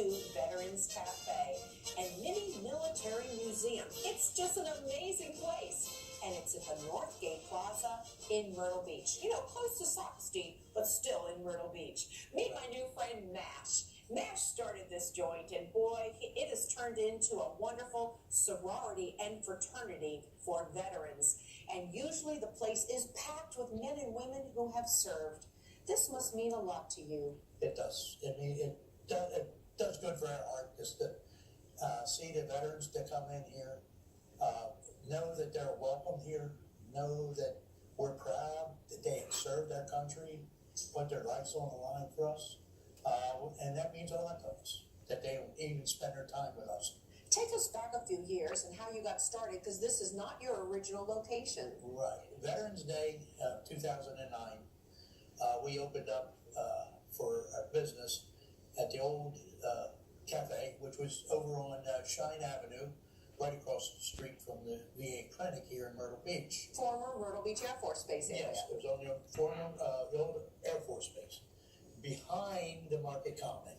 to Veterans Cafe and Mini Military Museum. It's just an amazing place. And it's at the Northgate Plaza in Myrtle Beach. You know, close to Socksteed, but still in Myrtle Beach. Meet my new friend, Mash. Mash started this joint, and boy, it has turned into a wonderful sorority and fraternity for veterans. And usually the place is packed with men and women who have served. This must mean a lot to you. It does. I mean, it does good for our heart just to see the veterans that come in here, know that they're welcome here, know that we're proud that they have served our country, put their lives on the line for us, and that means a lot to us, that they even spend their time with us. Take us back a few years and how you got started, because this is not your original location. Right. Veterans Day 2009, we opened up for our business at the old cafe, which was over on Shine Avenue, right across the street from the VA clinic here in Myrtle Beach. Former Myrtle Beach Air Force Base area. Yes, it was on the former the old Air Force Base, behind the Market Common.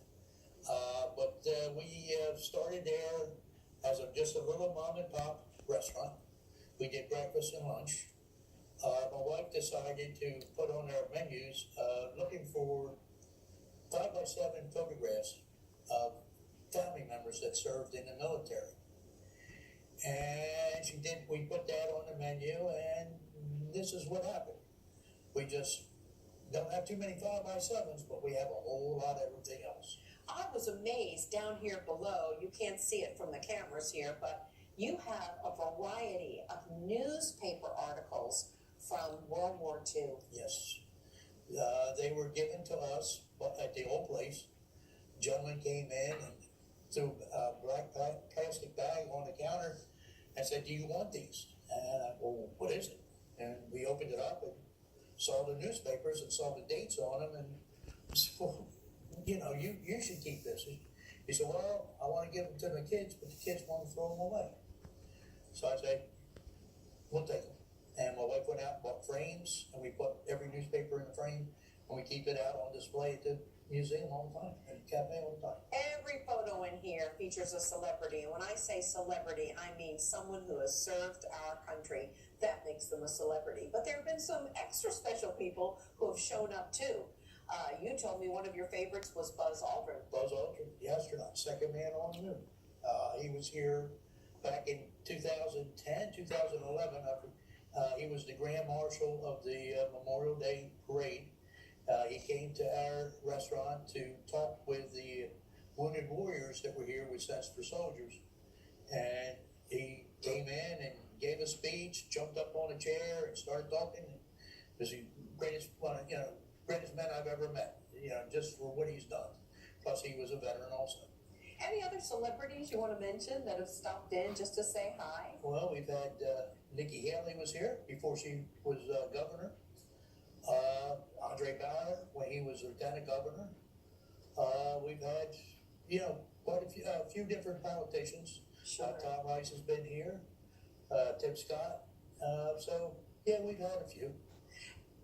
But we started there as just a little mom and pop restaurant. We did breakfast and lunch. My wife decided to put on our menus, looking for 5x7 photographs of family members that served in the military. And we put that on the menu, and this is what happened. We just don't have too many 5x7s, but we have a whole lot of everything else. I was amazed down here below. You can't see it from the cameras here, but you have a variety of newspaper articles from World War II. Yes. They were given to us at the old place. A gentleman came in and threw a black plastic bag on the counter and said, "Do you want these?" And I, "Well, what is it?" And we opened it up and saw the newspapers and saw the dates on them, and said, "Well, you know, you should keep this." He said, "Well, I want to give them to my kids, but the kids want to throw them away." So I said, "We'll take them." And my wife went out and bought frames, and we put every newspaper in the frame, and we keep it out on display at the museum all the time, at the cafe all the time. Every photo in here features a celebrity, and when I say celebrity, I mean someone who has served our country. That makes them a celebrity. But there have been some extra special people who have shown up too. You told me one of your favorites was Buzz Aldrin. Buzz Aldrin, the astronaut, second man on the moon. He was here back in 2010, 2011. He was the Grand Marshal of the Memorial Day Parade. He came to our restaurant to talk with the wounded warriors that were here with Sense for Soldiers. And he came in and gave a speech, jumped up on a chair and started talking. It was the greatest man I've ever met, just for what he's done. Plus, he was a veteran also. Any other celebrities you want to mention that have stopped in just to say hi? Well, we've had Nikki Haley was here before she was governor. Andre Bauer when he was lieutenant governor. We've had, quite a few different politicians. Sure. Tom Rice has been here. Tim Scott. So, yeah, we've had a few.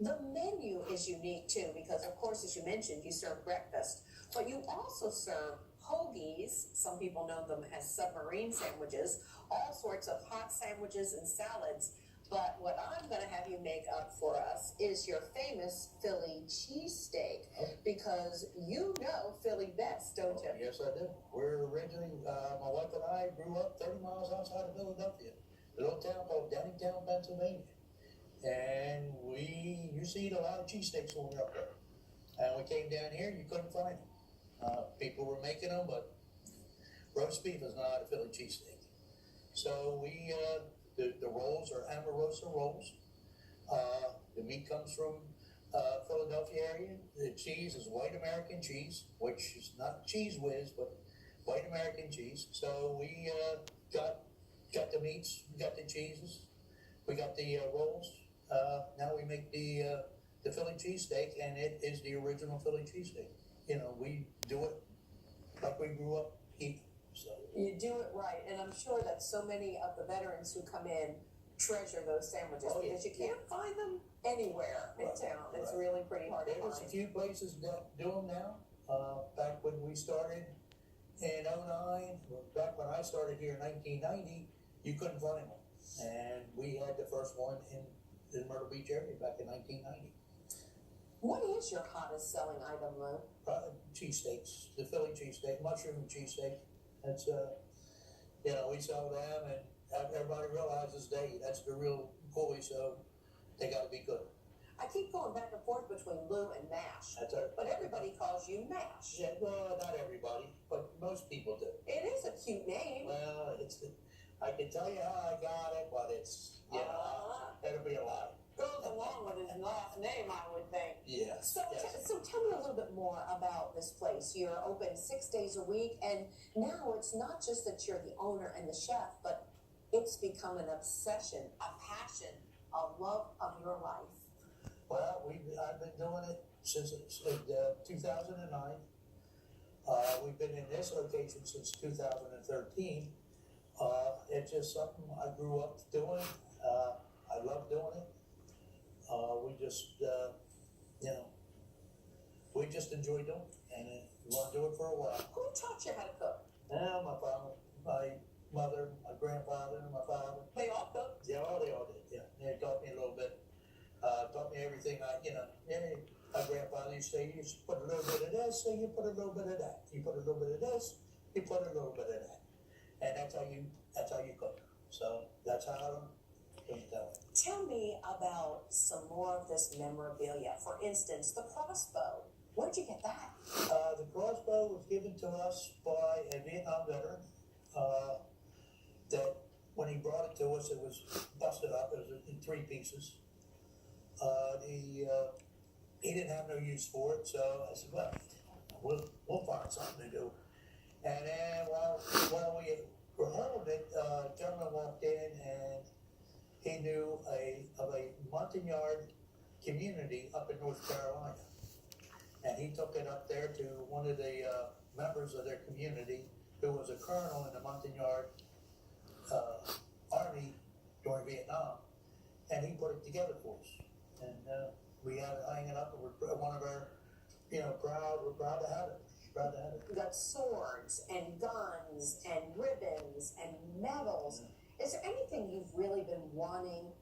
The menu is unique too because, of course, as you mentioned, you serve breakfast, but you also serve hoagies. Some people know them as submarine sandwiches, all sorts of hot sandwiches and salads. But what I'm going to have you make up for us is your famous Philly cheesesteak, because you know Philly best, don't you? Yes, I do. We're originally, my wife and I grew up 30 miles outside of Philadelphia, a little town called Downingtown, Pennsylvania. And we used to eat a lot of cheesesteaks when we were up there. And we came down here, you couldn't find them. People were making them, but roast beef is not a Philly cheesesteak. So we, the rolls are Amorosa rolls. The meat comes from Philadelphia area. The cheese is white American cheese, which is not Cheese Whiz, but white American cheese. So we got the meats, we got the cheeses, we got the rolls. Now we make the Philly cheesesteak, and it is the original Philly cheesesteak. We do it like we grew up eating. So you do it right, and I'm sure that so many of the veterans who come in treasure those sandwiches because you can't find them anywhere in town. It's really pretty hard to There's a find. few places that do them now. Back when we started, in '09, back when I started here in 1990, you couldn't find one. And we had the first one in the Myrtle Beach area back in 1990. What is your hottest selling item, Lou? Cheesesteaks, the Philly cheesesteak, mushroom cheesesteak. That's, we sell them and everybody realizes that's the real bully, so they gotta be good. I keep going back and forth between Lou and Mash, That's our, but everybody calls you Mash. yeah, well, not everybody, but most people do. It is a cute name. Well, I can tell you how I got it, but it'll be a lie. Goes along with his last name, I would think. Yes. So, so tell me a little bit more about this place. You're open 6 days a week, and now it's not just that you're the owner and the chef, but it's become an obsession, a passion, a love of your life. Well, I've been doing it since 2009. We've been in this location since 2013. It's just something I grew up doing. I love doing it. We just enjoy doing it, and we want to do it for a while. Who taught you how to cook? My father, my mother, my grandfather, and my father. They all cook. Yeah, they all did. Yeah, they taught me a little bit. Taught me everything. My grandfather used to say, you should put a little bit of this, so you put a little bit of that. You put a little bit of this, you put a little bit of that, and that's how you cook. So that's how I'm going to tell it. Tell me about some more of this memorabilia. For instance, the crossbow. Where'd you get that? The crossbow was given to us by a Vietnam veteran. That when he brought it to us, it was busted up. It was in 3 pieces. He didn't have no use for it, so I said, well, we'll find something to do. And then while we were holding it, a gentleman walked in and he knew of a Montagnard community up in North Carolina. And he took it up there to one of the members of their community who was a colonel in the Montagnard Army during Vietnam. And he put it together for us. And we had it hanging up, and we're one of our, we're proud to have it. Proud to have it. You got swords and guns and ribbons and medals. Is there anything you've really been wanting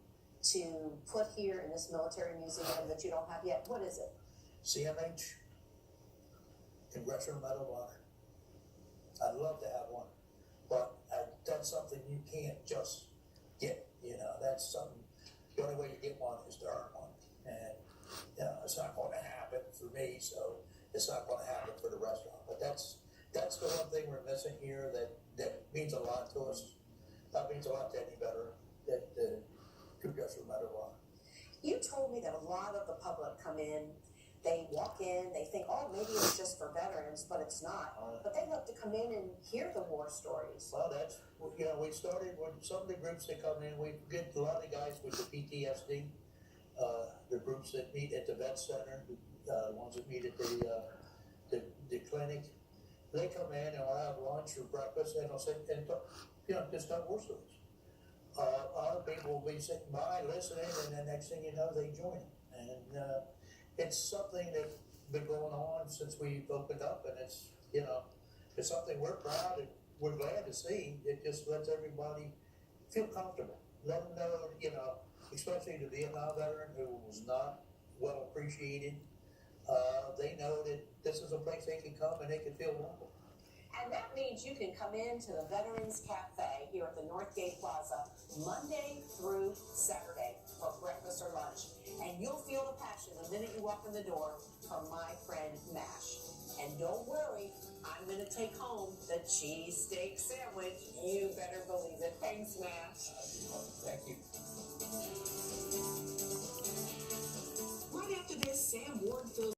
to put here in this military museum that you don't have yet? What is it? CMH, Congressional Medal of Honor. I'd love to have one, but that's something you can't just get. That's something. The only way you get one is to earn one, and it's not going to happen for me. So it's not going to happen for the restaurant. But that's the one thing we're missing here that means a lot to us. That means a lot to any veteran. That the Congressional Medal of Honor. You told me that a lot of the public come in. They walk in, they think, oh, maybe it's just for veterans, but it's not. But they love to come in and hear the war stories. Well, we started with some of the groups that come in. We get a lot of guys with the PTSD, the groups that meet at the vet center, the ones that meet at the clinic. They come in and we'll have lunch or breakfast, and they'll sit and talk, just tell war stories. Other people will be sitting by listening, and the next thing you know, they join. And it's something that's been going on since we've opened up, and it's something we're proud and we're glad to see. It just lets everybody feel comfortable. Let them know, especially the Vietnam veteran who was not well appreciated. They know that this is a place they can come and they can feel welcome. And that means you can come into the Veterans Cafe here at the Northgate Plaza Monday through Saturday for breakfast or lunch. And you'll feel the passion the minute you walk in the door from my friend Mash. And don't worry, I'm going to take home the cheesesteak sandwich. You better believe it. Thanks, Mash. Thank you. Right after this, Sam Ward fills